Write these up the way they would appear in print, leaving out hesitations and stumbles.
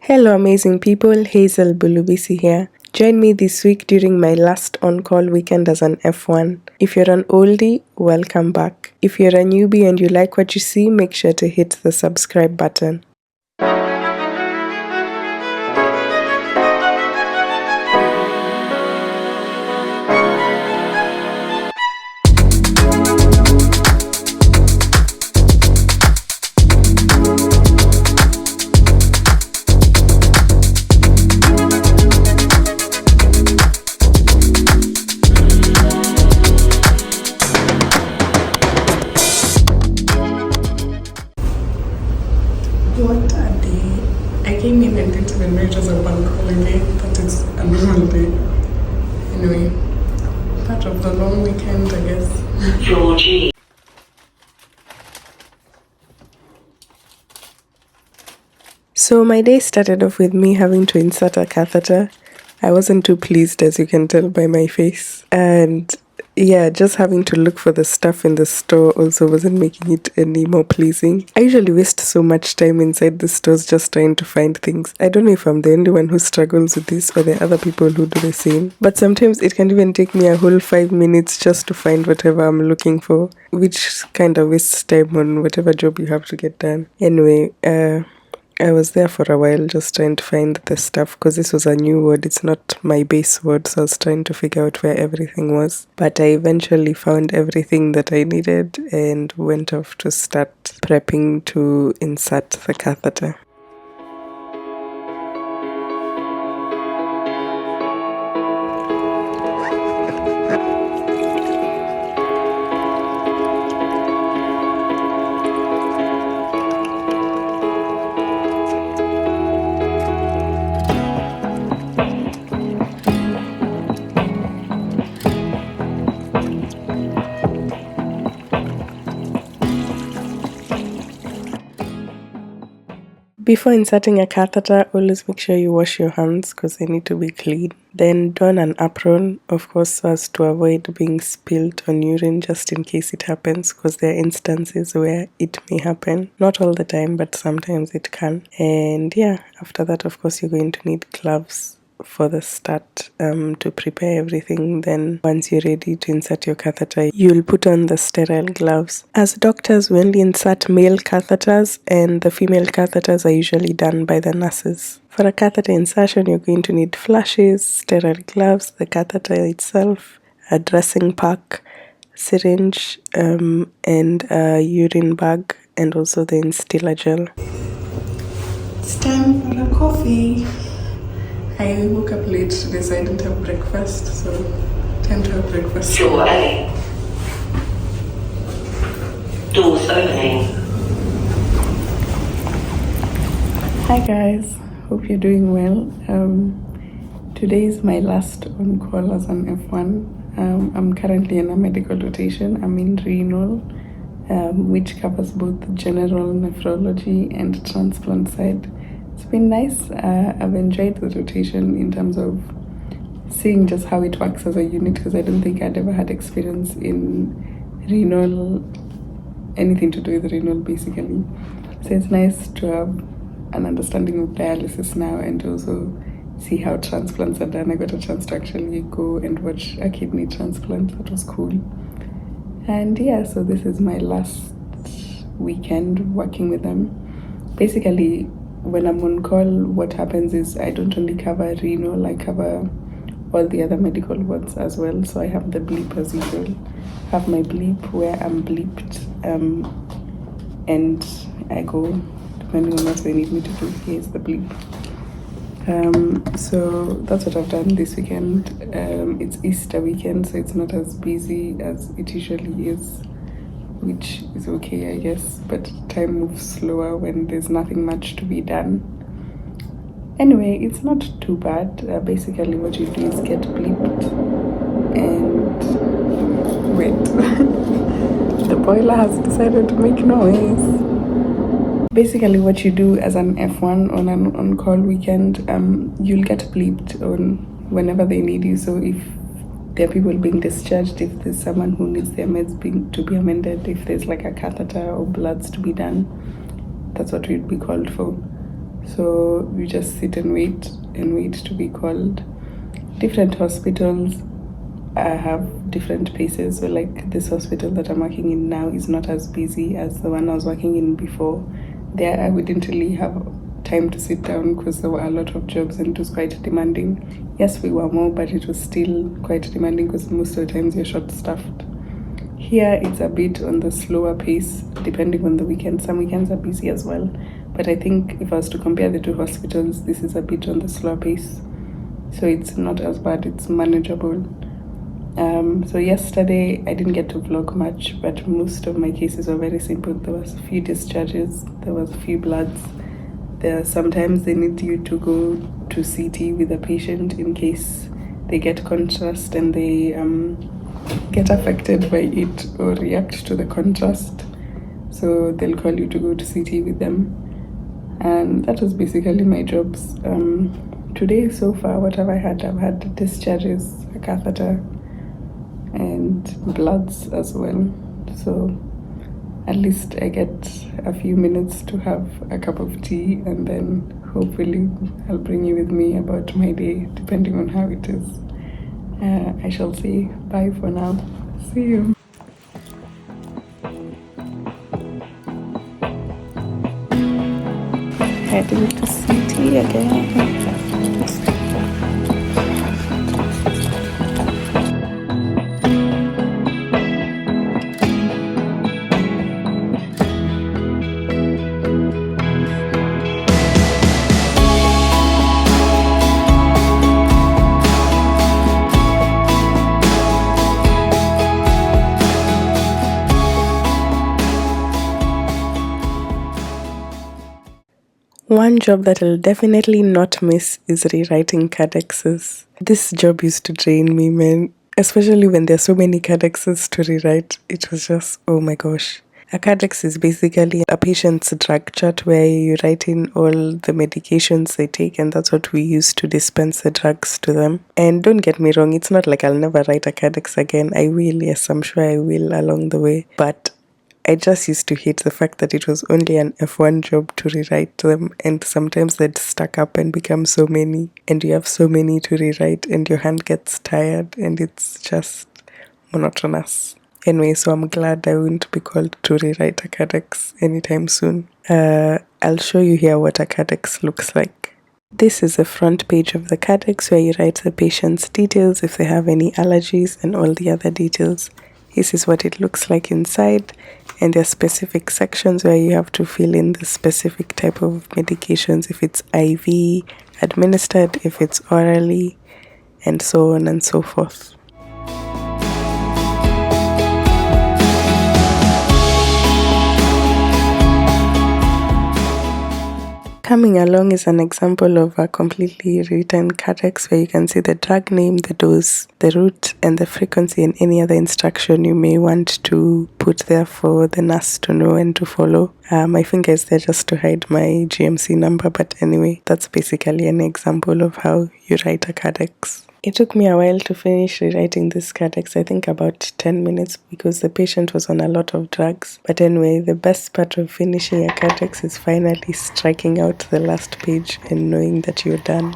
Hello amazing people, Hazel Bulubisi here. Join me this week during my last on-call weekend as an F1. If you're an oldie, welcome back. If you're a newbie and you like what you see, make sure to hit the subscribe button. What a day. I came in and didn't even know it was a bank holiday, but it's a normal day. Anyway, part of the long weekend, I guess. Georgie. So my day started off with me having to insert a catheter. I wasn't too pleased, as you can tell by my face. And yeah, just having to look for the stuff in the store also wasn't making it any more pleasing. I usually waste so much time inside the stores just trying to find things. I don't know if I'm the only one who struggles with this or there are other people who do the same. But sometimes it can even take me a whole 5 minutes just to find whatever I'm looking for, which kind of wastes time on whatever job you have to get done. Anyway, I was there for a while just trying to find the stuff because this was a new ward. It's not my base ward, so I was trying to figure out where everything was. But I eventually found everything that I needed and went off to start prepping to insert the catheter. Before inserting a catheter, always make sure you wash your hands because they need to be clean. Then don an apron, of course, so as to avoid being spilled on urine just in case it happens, because there are instances where it may happen. Not all the time, but sometimes it can. And yeah, after that, of course, you're going to need gloves for the start to prepare everything. Then once you're ready to insert your catheter, you'll put on the sterile gloves. As doctors, we only insert male catheters, and the female catheters are usually done by the nurses. For a catheter insertion, you're going to need flashes, sterile gloves, the catheter itself, a dressing pack, syringe, and a urine bag, and also the instiller gel. It's time for a coffee. I woke up late today, so I didn't have breakfast, so time to have breakfast. Door A. Doors opening. Hi guys, hope you're doing well. Today is my last on call as an F1. I'm currently in a medical rotation. I'm in renal, which covers both general nephrology and transplant side. It's been nice. I've enjoyed the rotation in terms of seeing just how it works as a unit, because I don't think I'd ever had experience in renal, anything to do with renal basically. So it's nice to have an understanding of dialysis now and also see how transplants are done. I got a chance to actually go and watch a kidney transplant. That was cool. And yeah, so this is my last weekend working with them. Basically, when I'm on call, what happens is I don't only cover renal, I cover all the other medical wards as well. So I have the bleep as usual. I have my bleep where I'm bleeped, and I go depending on what they need me to do. Here's the bleep. So that's what I've done this weekend. It's Easter weekend, so it's not as busy as it usually is, which is okay, I guess, but time moves slower when there's nothing much to be done. Anyway, it's not too bad. Basically what you do is get bleeped and wait. The boiler has decided to make noise. Basically what you do as an F1 on an on-call weekend, you'll get bleeped on whenever they need you. So if there are people being discharged, if there's someone who needs their meds to be amended, if there's like a catheter or bloods to be done, that's what we'd be called for. So we just sit and wait to be called. Different hospitals have different paces. So like this hospital that I'm working in now is not as busy as the one I was working in before. There we didn't really have time to sit down because there were a lot of jobs and it was quite demanding. Yes, we were more, but it was still quite demanding because most of the times you're short staffed. Here it's a bit on the slower pace depending on the weekend. Some weekends are busy as well, but I think if I was to compare the two hospitals, this is a bit on the slower pace, so it's not as bad, it's manageable. So yesterday I didn't get to vlog much, but most of my cases were very simple. There was a few discharges, there was a few bloods. Sometimes they need you to go to CT with a patient in case they get contrast and they get affected by it or react to the contrast. So they'll call you to go to CT with them. And that was basically my jobs. Today so far, what have I had? I've had discharges, a catheter, and bloods as well. So at least I get a few minutes to have a cup of tea, and then hopefully I'll bring you with me about my day, depending on how it is. I shall say bye for now. See you. Heading to CT again. One job that I'll definitely not miss is rewriting cadexes. This job used to drain me, man. Especially when there's so many cadexes to rewrite. It was just, oh my gosh. A cadex is basically a patient's drug chart where you write in all the medications they take, and that's what we use to dispense the drugs to them. And don't get me wrong, it's not like I'll never write a cadex again. I will, yes, I'm sure I will along the way. But I just used to hate the fact that it was only an F1 job to rewrite them, and sometimes they'd stack up and become so many, and you have so many to rewrite, and your hand gets tired, and it's just monotonous. Anyway, so I'm glad I won't be called to rewrite a cadex anytime soon. I'll show you here what a cadex looks like. This is the front page of the cadex where you write the patient's details, if they have any allergies, and all the other details. This is what it looks like inside, and there are specific sections where you have to fill in the specific type of medications, if it's IV administered, if it's orally, and so on and so forth. Coming along is an example of a completely written cadex where you can see the drug name, the dose, the route, and the frequency, and any other instruction you may want to put there for the nurse to know and to follow. My finger is there just to hide my GMC number, but anyway, that's basically an example of how you write a cadex. It took me a while to finish rewriting this cadex, I think about 10 minutes, because the patient was on a lot of drugs. But anyway, the best part of finishing a cadex is finally striking out the last page and knowing that you're done.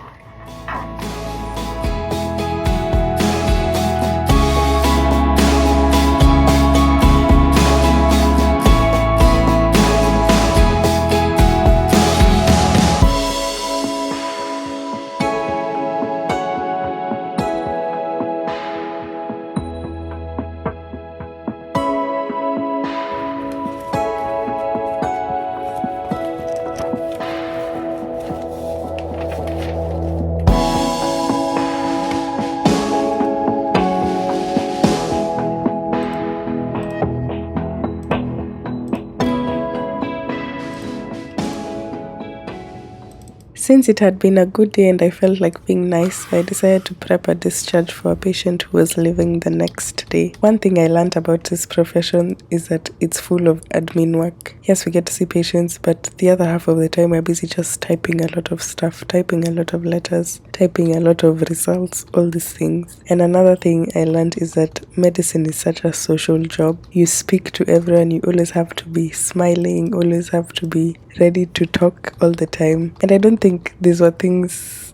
Since it had been a good day and I felt like being nice, I decided to prep a discharge for a patient who was leaving the next day. One thing I learned about this profession is that it's full of admin work. Yes, we get to see patients, but the other half of the time we're busy just typing a lot of stuff, typing a lot of letters, typing a lot of results, all these things. And another thing I learned is that medicine is such a social job. You speak to everyone, you always have to be smiling, always have to be ready to talk all the time. And I don't think these were things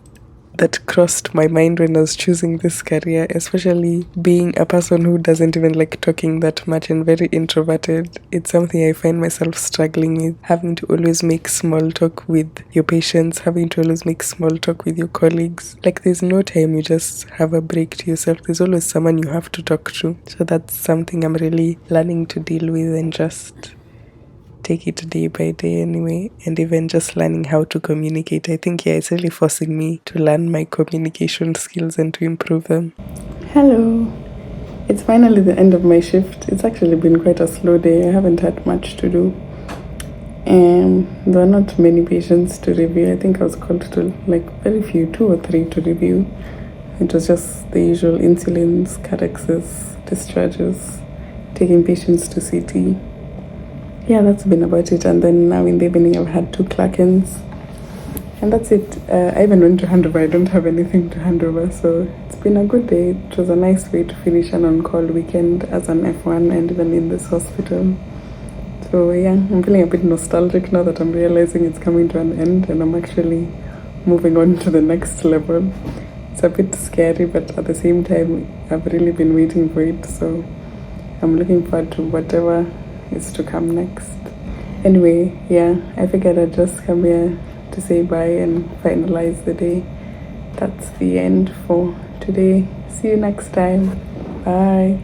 that crossed my mind when I was choosing this career, especially being a person who doesn't even like talking that much and very introverted. It's something I find myself struggling with, having to always make small talk with your patients, having to always make small talk with your colleagues. Like there's no time you just have a break to yourself. There's always someone you have to talk to. So that's something I'm really learning to deal with and just take it day by day anyway, and even just learning how to communicate. I think it's really forcing me to learn my communication skills and to improve them. Hello. It's finally the end of my shift. It's actually been quite a slow day. I haven't had much to do. And there are not many patients to review. I think I was called to like very few, 2 or 3 to review. It was just the usual insulins, catexes, discharges, taking patients to CT. Yeah, that's been about it. And then now in the evening I've had 2 clock-ins. And that's it. I even went to handover. I don't have anything to hand over. So it's been a good day. It was a nice way to finish an on-call weekend as an F1 and even in this hospital. So yeah, I'm feeling a bit nostalgic now that I'm realizing it's coming to an end and I'm actually moving on to the next level. It's a bit scary, but at the same time, I've really been waiting for it. So I'm looking forward to whatever is to come next. Anyway, yeah, I figured I'd just come here to say bye and finalize the day. That's the end for today. See you next time. Bye.